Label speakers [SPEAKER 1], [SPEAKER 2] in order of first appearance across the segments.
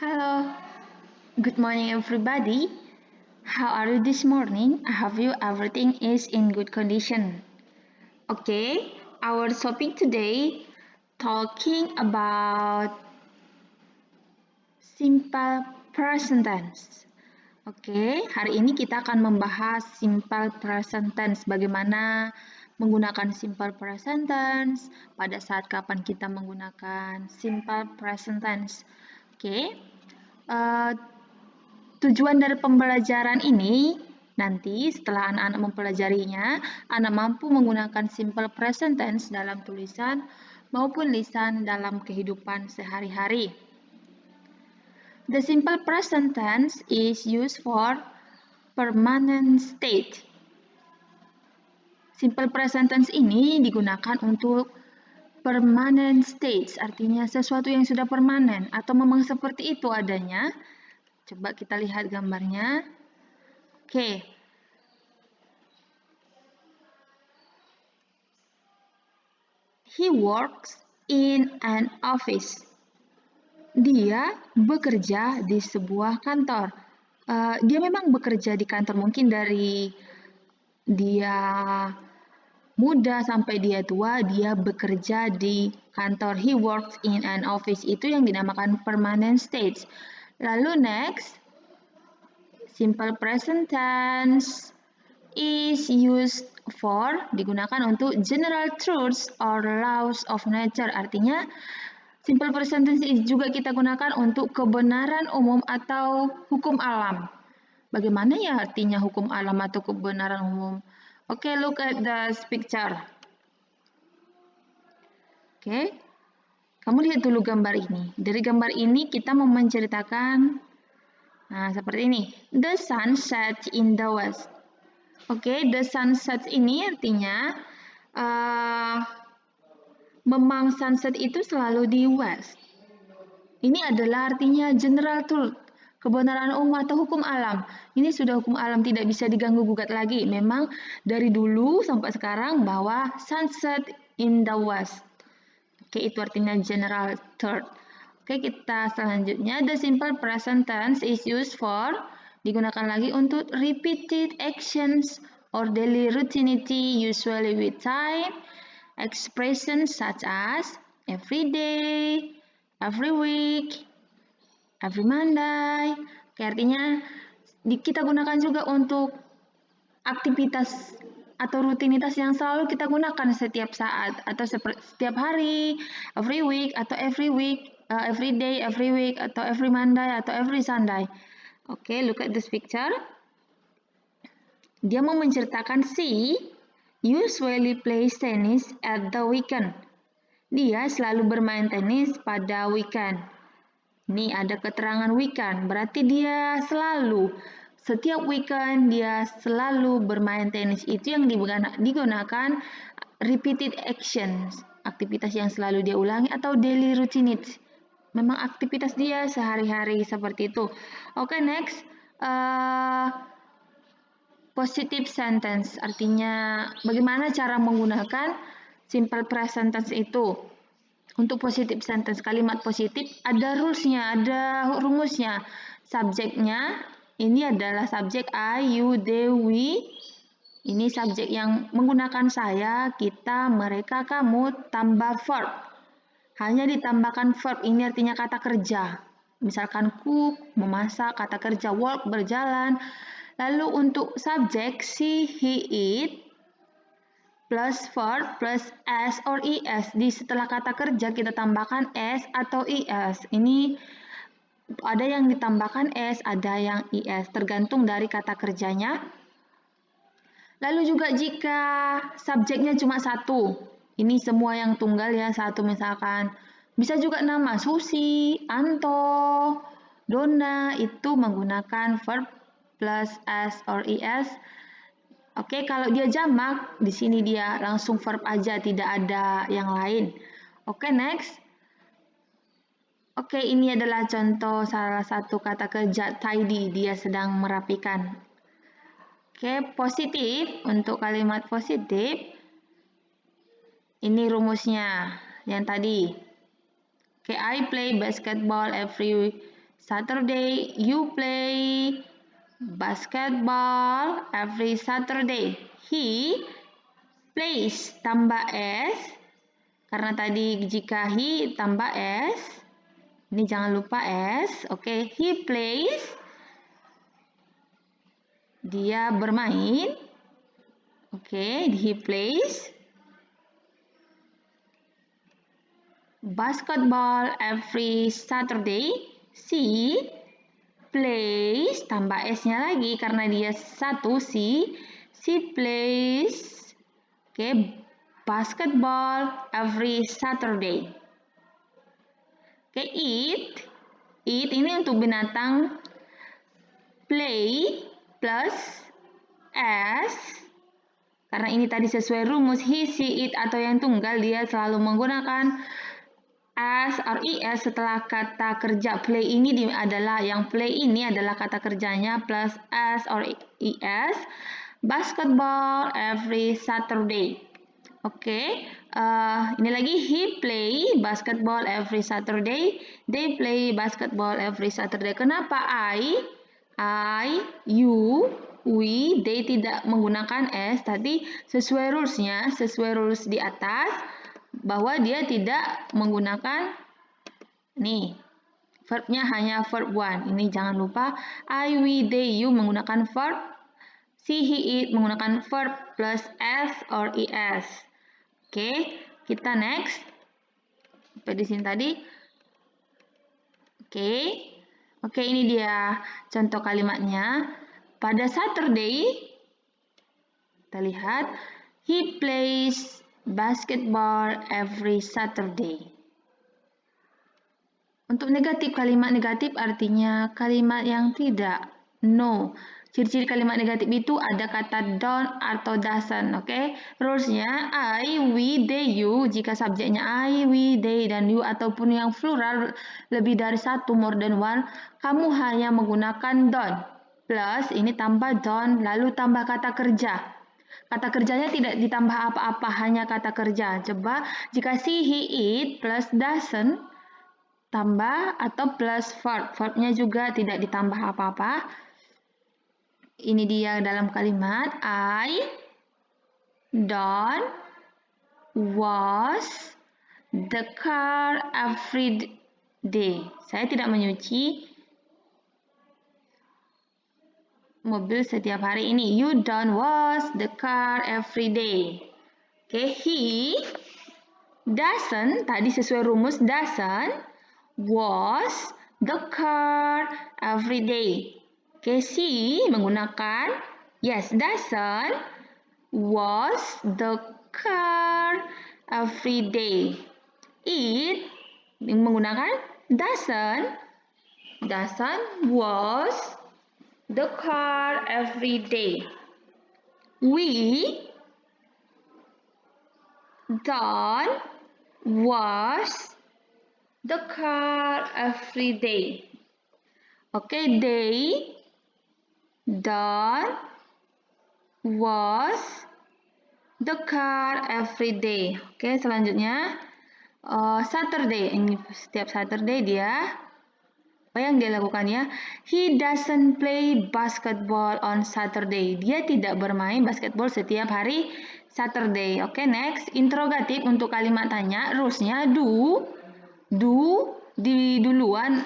[SPEAKER 1] Hello, good morning everybody. How are you this morning? I hope everything is in good condition. Okay, our topic today talking about simple present tense. Oke, hari ini kita akan membahas simple present tense. Bagaimana menggunakan simple present tense, pada saat kapan kita menggunakan simple present tense. Oke, tujuan dari pembelajaran ini, nanti setelah anak-anak mempelajarinya, anak mampu menggunakan simple present tense dalam tulisan maupun lisan dalam kehidupan sehari-hari. The simple present tense is used for permanent state. Simple present tense ini digunakan untuk permanent states, artinya sesuatu yang sudah permanen atau memang seperti itu adanya. Coba kita lihat gambarnya. Oke. He works in an office. Dia bekerja di sebuah kantor. Dia memang bekerja di kantor, mungkin dari dia muda sampai dia tua, dia bekerja di kantor. He works in an office. Itu yang dinamakan permanent state. Lalu next, simple present tense is used for, digunakan untuk general truths or laws of nature. Artinya, simple present tense juga kita gunakan untuk kebenaran umum atau hukum alam. Bagaimana ya artinya hukum alam atau kebenaran umum? Oke, look at the picture. Oke, kamu lihat dulu gambar ini. Dari gambar ini kita mau menceritakan, nah seperti ini. The sun sets in the west. Oke, the sunset ini artinya memang sunset itu selalu di west. Ini adalah artinya general truth, kebenaran umum atau hukum alam. Ini sudah hukum alam, tidak bisa diganggu gugat lagi. Memang dari dulu sampai sekarang bahwa sunset in the west. Oke, itu artinya general truth. Oke, kita selanjutnya, the simple present tense is used for, digunakan lagi untuk repeated actions or daily routine, usually with time, expressions such as every day, every week, every Monday. Oke, artinya kita gunakan juga untuk aktivitas atau rutinitas yang selalu kita gunakan setiap saat atau setiap hari, every week atau every week, every day, every week atau every Monday atau every Sunday. Oke, look at this picture. Dia mau menceritakan si usually plays tennis at the weekend. Dia selalu bermain tenis pada weekend. Ini ada keterangan weekend, berarti dia selalu, setiap weekend dia selalu bermain tenis. Itu yang digunakan repeated actions, aktivitas yang selalu dia ulangi, atau daily routine. Memang aktivitas dia sehari-hari seperti itu. Oke, next. Positive sentence, artinya bagaimana cara menggunakan simple present tense itu. Untuk positive sentence, kalimat positif ada rules-nya, ada rumusnya. Subjeknya ini adalah subjek I, you, they, we. Ini subjek yang menggunakan saya, kita, mereka, kamu, tambah verb. Hanya ditambahkan verb, ini artinya kata kerja. Misalkan cook, memasak, kata kerja work, berjalan. Lalu untuk subjek she, he, it, plus verb plus s or es. Di setelah kata kerja kita tambahkan s atau es. Ini ada yang ditambahkan s, ada yang es, tergantung dari kata kerjanya. Lalu juga jika subjeknya cuma satu, ini semua yang tunggal ya, satu misalkan. Bisa juga nama Susi, Anto, Dona, itu menggunakan verb plus s or es. Oke, kalau dia jamak, di sini dia langsung verb aja, tidak ada yang lain. Oke, next. Oke, ini adalah contoh salah satu kata kerja tidy, dia sedang merapikan. Oke, positif, untuk kalimat positif, ini rumusnya yang tadi. Oke, I play basketball every Saturday. You play basketball every Saturday. He plays tambah S. Karena tadi jika he tambah S, ini jangan lupa S. Oke, he plays. Dia bermain. Oke, he plays basketball every Saturday. She plays, tambah S-nya lagi karena dia satu, she plays basketball every Saturday. Eat ini untuk binatang. Play plus S, karena ini tadi sesuai rumus he, she, it atau yang tunggal, dia selalu menggunakan S or ES setelah kata kerja. Play ini adalah kata kerjanya plus S or ES. Basketball every Saturday. Oke, ini lagi he play basketball every Saturday. They play basketball every Saturday. Kenapa I, you, we, they tidak menggunakan S? Tadi sesuai rulesnya, sesuai rules di atas, bahwa dia tidak menggunakan verbnya hanya verb one. Ini jangan lupa I, we, they, you menggunakan verb. She, he, it menggunakan verb plus S or ES. Oke, kita next. Sampai di sini tadi. Oke, ini dia contoh kalimatnya. Pada Saturday, kita lihat, he plays basketball every Saturday. Untuk negatif, kalimat negatif artinya kalimat yang tidak. No. Ciri-ciri kalimat negatif itu ada kata don't atau doesn't. Oke, rulesnya I, we, they, you. Jika subjeknya I, we, they, dan you ataupun yang plural lebih dari satu, more than one, kamu hanya menggunakan don't. Plus ini tambah don't, lalu tambah kata kerja. Kata kerjanya tidak ditambah apa-apa, hanya kata kerja. Coba jika she, he, it plus doesn't, tambah atau plus verb. Verbnya juga tidak ditambah apa-apa. Ini dia dalam kalimat I don't wash the car every day. Saya tidak menyuci mobil setiap hari ini. You don't wash the car every day. Oke, he doesn't, tadi sesuai rumus doesn't wash the car every day. Oke, she menggunakan doesn't wash the car every day. It menggunakan doesn't wash the car every day. We don't wash the car every day. Oke, they don't wash the car every day. Oke, selanjutnya Saturday. Ini setiap Saturday dia apa yang dia lakukan ya? He doesn't play basketball on Saturday. Dia tidak bermain basketball setiap hari Saturday. Oke, next. Interrogatif untuk kalimat tanya. Rulesnya do di duluan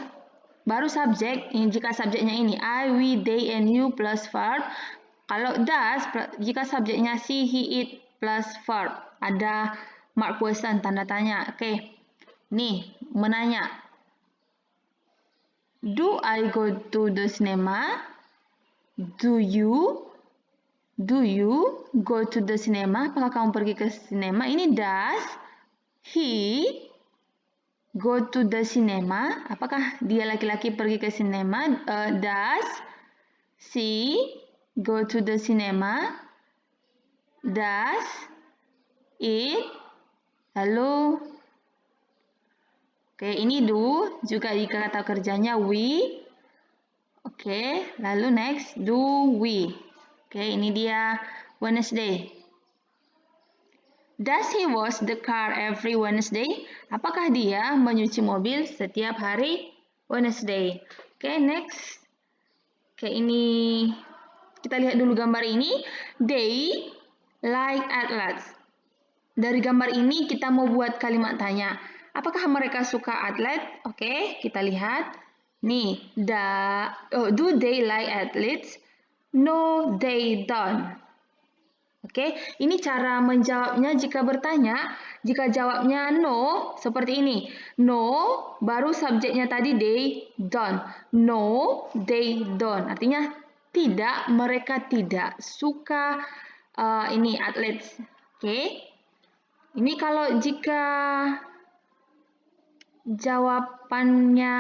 [SPEAKER 1] baru subjek. Jika subjeknya ini I, we, they, and you plus verb. Kalau does, jika subjeknya she, he, it plus verb. Ada mark question, tanda tanya. Oke, nih menanya. Do I go to the cinema? Do you go to the cinema? Apakah kamu pergi ke sinema? Ini does he go to the cinema? Apakah dia laki-laki pergi ke sinema? Does she go to the cinema? Does it? Lalu, oke, ini do. Juga jika kata kerjanya we. Oke, lalu next, do we. Oke, ini dia Wednesday. Does he wash the car every Wednesday? Apakah dia menyuci mobil setiap hari Wednesday? Oke, next. Oke, ini kita lihat dulu gambar ini. They like athletes. Dari gambar ini kita mau buat kalimat tanya. Apakah mereka suka atlet? Oke, kita lihat. Nih, do they like athletes? No, they don't. Oke, ini cara menjawabnya jika bertanya. Jika jawabnya no, seperti ini. No, baru subjeknya tadi they don't. No, they don't. Artinya tidak, mereka tidak suka ini atlet. Oke. Ini kalau jika jawabannya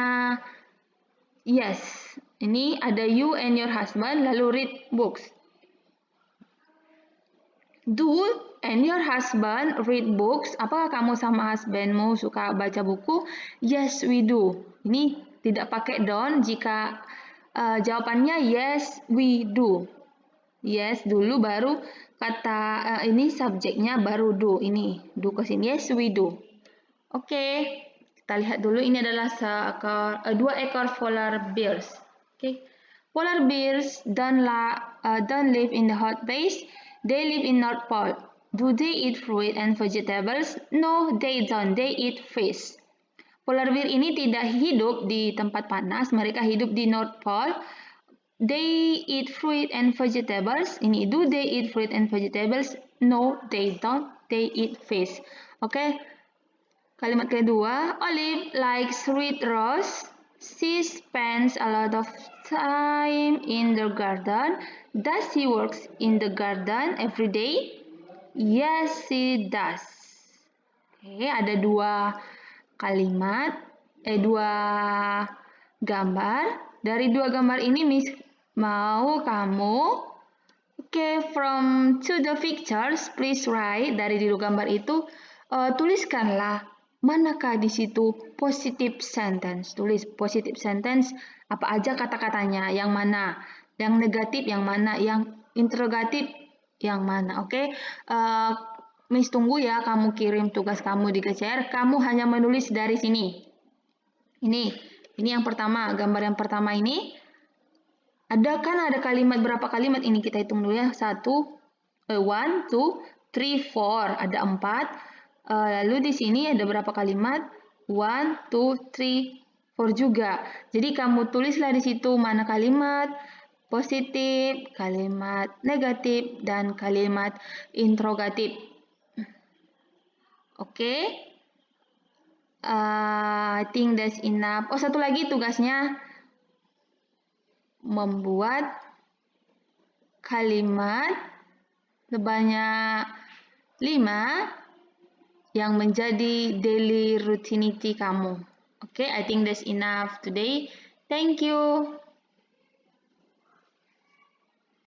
[SPEAKER 1] yes, ini ada you and your husband, lalu read books. Do and your husband read books? Apakah kamu sama husbandmu suka baca buku? Yes, we do. Ini tidak pakai don't jika jawabannya yes, we do. Yes dulu baru kata ini subjeknya baru do. Ini do ke sini. Yes, we do. Oke, kita lihat dulu. Ini adalah dua ekor polar bears. Oke, polar bears don't live in the hot place. They live in North Pole. Do they eat fruit and vegetables? No, they don't. They eat fish. Polar bear ini tidak hidup di tempat panas. Mereka hidup di North Pole. They eat fruit and vegetables. Ini, do they eat fruit and vegetables? No, they don't. They eat fish. Oke. Kalimat kedua, Olive likes sweet rose. She spends a lot of time in the garden. Does she work in the garden every day? Yes, she does. Oke, ada dua kalimat, dua gambar. Dari dua gambar ini, Miss mau kamu, from to the pictures, please write. Dari dua gambar itu, tuliskanlah manakah di situ positive sentence. Tulis positive sentence, apa aja kata-katanya, yang mana, yang negatif yang mana, yang interrogatif yang mana. Oke, Miss tunggu ya, kamu kirim tugas kamu di KCR. Kamu hanya menulis dari sini. Ini yang pertama, gambar yang pertama ini. Ada kalimat, berapa kalimat ini kita hitung dulu ya. 1, 1, 2, 3, 4. Ada 4. Lalu di sini ada berapa kalimat? 1, 2, 3, 4 juga. Jadi kamu tulislah di situ mana kalimat positif, kalimat negatif, dan kalimat interrogatif. Oke. I think that's enough. Oh, satu lagi tugasnya membuat kalimat sebanyak 5 yang menjadi daily routinity kamu. Okay, I think that's enough today. Thank you.